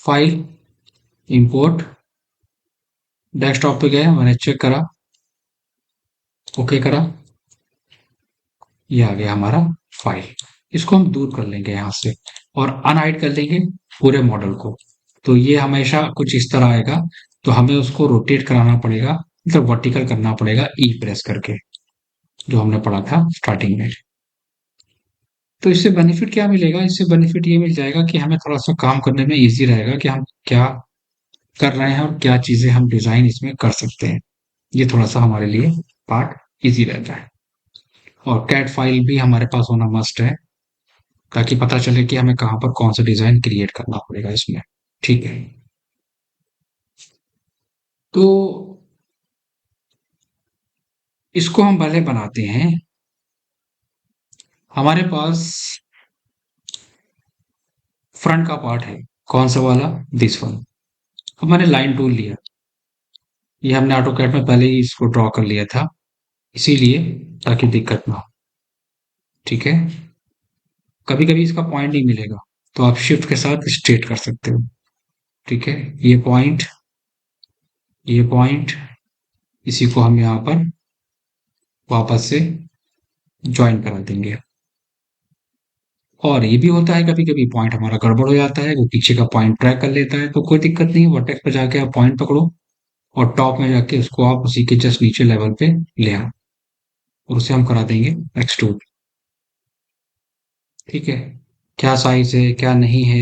File, import, desktop पे गए, मैंने चेक करा, ओके करा, ये आ गया हमारा फाइल। इसको हम दूर कर लेंगे यहाँ से और अनहाइड कर लेंगे पूरे मॉडल को। तो ये हमेशा कुछ इस तरह आएगा। तो हमें उसको रोटेट कराना पड़ेगा, मतलब वर्टिकल करना पड़ेगा ई प्रेस करके, जो हमने पढ़ा था स्टार्टिंग में। तो इससे बेनिफिट क्या मिलेगा? इससे बेनिफिट ये मिल जाएगा कि हमें थोड़ा सा काम करने में इजी रहेगा कि हम क्या कर रहे हैं और क्या चीजें हम डिजाइन इसमें कर सकते हैं। ये थोड़ा सा हमारे लिए पार्ट इजी रहता है। और कैट फाइल भी हमारे पास होना मस्ट है, ताकि पता चले कि हमें कहाँ पर कौन सा डिजाइन क्रिएट करना पड़ेगा इसमें। ठीक है। तो इसको हम पहले बनाते हैं। हमारे पास फ्रंट का पार्ट है, कौन सा वाला? This one. अब मैंने लाइन टूल लिया, ये हमने ऑटो कैड में पहले ही इसको ड्रॉ कर लिया था, इसीलिए ताकि दिक्कत ना हो। ठीक है। कभी कभी इसका पॉइंट नहीं मिलेगा, तो आप शिफ्ट के साथ स्ट्रेट कर सकते हो। ठीक है। ये पॉइंट, ये पॉइंट, इसी को हम यहाँ पर वापस से ज्वाइन करा देंगे। और ये भी होता है कभी कभी पॉइंट हमारा गड़बड़ हो जाता है, वो पीछे का पॉइंट ट्रैक कर लेता है, तो कोई दिक्कत नहीं है। वर्टेक्स पे जाके आप पॉइंट पकड़ो और टॉप में जाके उसको आप उसी के जस्ट नीचे लेवल पे ले आओ, और उसे हम करा देंगे एक्सट्रूड। ठीक है। क्या साइज है क्या नहीं है,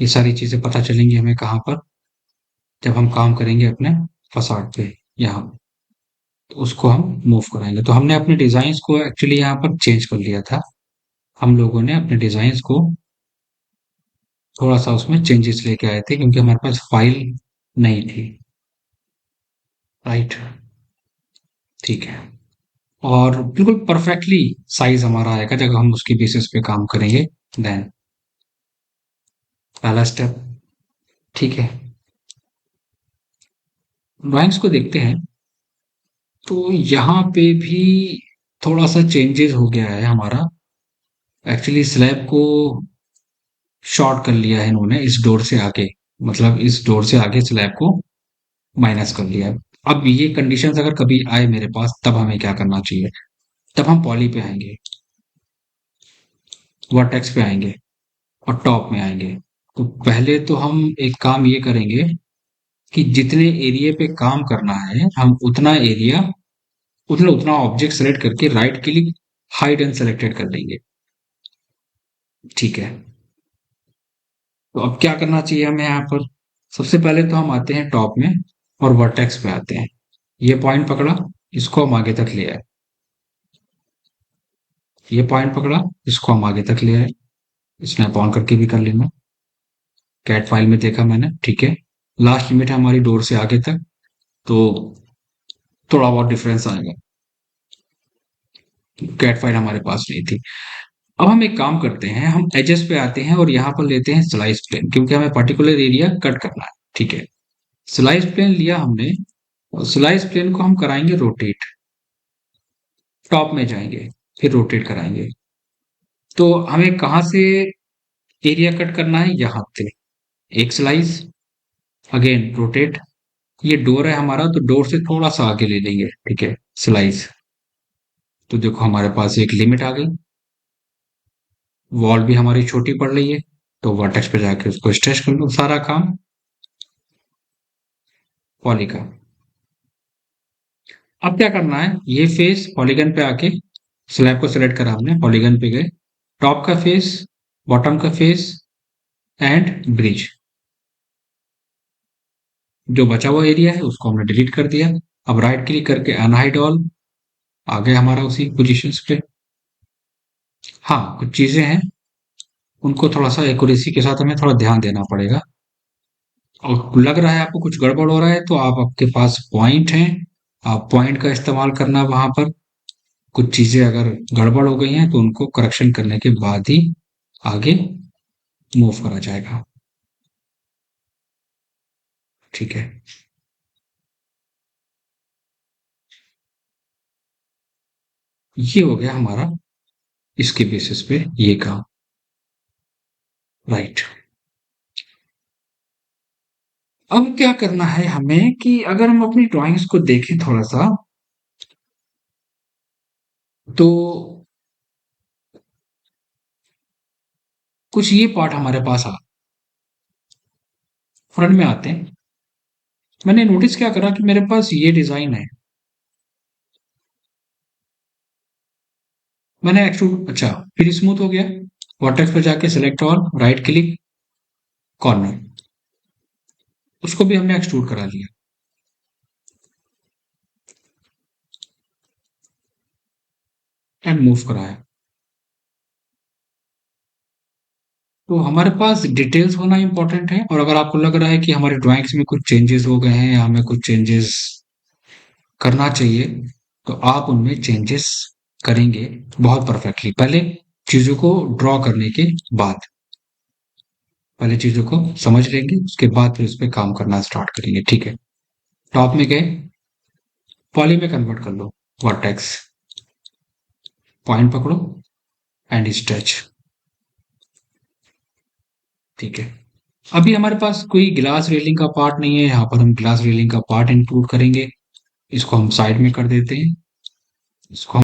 ये सारी चीजें पता चलेंगी हमें कहाँ पर, जब हम काम करेंगे अपने फसाड पे यहाँ। तो उसको हम मूव कराएंगे। तो हमने अपने डिजाइन को एक्चुअली यहाँ पर चेंज कर लिया था। हम लोगों ने अपने डिजाइन को थोड़ा सा उसमें चेंजेस लेके आए थे, क्योंकि हमारे पास फाइल नहीं थी। राइट। ठीक है। और बिल्कुल परफेक्टली साइज हमारा आएगा जब हम उसकी बेसिस पे काम करेंगे। देन पहला स्टेप। ठीक है। ड्राइंग्स को देखते हैं। तो यहाँ पे भी थोड़ा सा चेंजेस हो गया है हमारा। एक्चुअली स्लैब को शॉर्ट कर लिया है इन्होंने इस डोर से आगे, मतलब इस डोर से आगे स्लैब को माइनस कर लिया है। अब ये कंडीशंस अगर कभी आए मेरे पास, तब हमें क्या करना चाहिए? तब हम पॉली पे आएंगे, वर्टेक्स पे आएंगे और टॉप में आएंगे। तो पहले तो हम एक काम ये करेंगे कि जितने एरिया पे काम करना है हम उतना एरिया, उतना उतना ऑब्जेक्ट सेलेक्ट करके right click, hide and selected कर लेंगे। ठीक है। तो अब क्या करना चाहिए हमें यहाँ पर? सबसे पहले तो हम आते हैं टॉप में और वर्टेक्स पे आते हैं। ये पॉइंट पकड़ा, इसको हम आगे तक ले आए। ये पॉइंट पकड़ा, इसको हम आगे तक ले आए। स्नैप ऑन करके भी कर लेना। कैट फाइल में देखा मैंने। ठीक है। लास्ट लिमिट है हमारी डोर से आगे तक, तो थोड़ा बहुत डिफरेंस आएगा। कैट फाइल हमारे पास नहीं थी। अब हम एक काम करते हैं, हम एजेस पे आते हैं और यहाँ पर लेते हैं स्लाइस प्लेन, क्योंकि हमें पर्टिकुलर एरिया कट करना है। ठीक है। स्लाइस प्लेन लिया हमने, और स्लाइस प्लेन को हम कराएंगे रोटेट। टॉप में जाएंगे, फिर रोटेट कराएंगे। तो हमें कहाँ से एरिया कट करना है? यहाँ पे एक स्लाइस, अगेन रोटेट। ये डोर है हमारा, तो डोर से थोड़ा सा आगे ले लेंगे। ठीक है। स्लाइस। तो देखो हमारे पास एक लिमिट आ गई। वॉल भी हमारी छोटी पड़ रही है, तो वर्टेक्स पे जाके उसको स्ट्रेच कर लो, सारा काम पॉली का। अब क्या करना है? ये फेस पॉलीगन पे आके स्लैब को सिलेक्ट करा हमने, पॉलीगन पे गए, टॉप का फेस, बॉटम का फेस एंड ब्रिज। जो बचा हुआ एरिया है उसको हमने डिलीट कर दिया। अब राइट क्लिक करके अनहाइड ऑल, आ गया हमारा उसी पोजीशंस पे। हाँ, कुछ चीजें हैं, उनको थोड़ा सा एक्यूरेसी के साथ हमें थोड़ा ध्यान देना पड़ेगा। और लग रहा है आपको कुछ गड़बड़ हो रहा है, तो आप, आपके पास पॉइंट है, आप पॉइंट का इस्तेमाल करना वहां पर। कुछ चीजें अगर गड़बड़ हो गई हैं तो उनको करेक्शन करने के बाद ही आगे मूव करा जाएगा। ठीक है। ये हो गया हमारा इसके बेसिस पे ये काम। राइट। अब क्या करना है हमें कि अगर हम अपनी ड्राइंग्स को देखें थोड़ा सा, तो कुछ ये पार्ट हमारे पास आ फ्रंट में आते हैं। मैंने नोटिस क्या करा कि मेरे पास ये डिजाइन है। मैंने एक्सट्रूड, अच्छा, फिर स्मूथ हो गया। वर्टेक्स पे जाके select all, right click, corner, उसको भी हमने एक्सट्रूड करा लिया एंड मूव कराया। तो हमारे पास डिटेल्स होना इंपॉर्टेंट है, और अगर आपको लग रहा है कि हमारे ड्राइंग्स में कुछ चेंजेस हो गए हैं या हमें कुछ चेंजेस करना चाहिए, तो आप उनमें चेंजेस करेंगे बहुत परफेक्टली। चीजों को ड्रॉ करने के बाद पहले चीजों को समझ लेंगे, उसके बाद फिर उस पर काम करना स्टार्ट करेंगे, ठीक है। टॉप में गए, पॉली में कन्वर्ट कर लो, वर्टेक्स, पॉइंट पकड़ो एंड स्ट्रेच, ठीक है। अभी हमारे पास कोई ग्लास रेलिंग का पार्ट नहीं है, यहाँ पर हम ग्लास रेलिंग का पार्ट इंक्लूड करेंगे। इसको हम साइड में कर देते हैं, इसको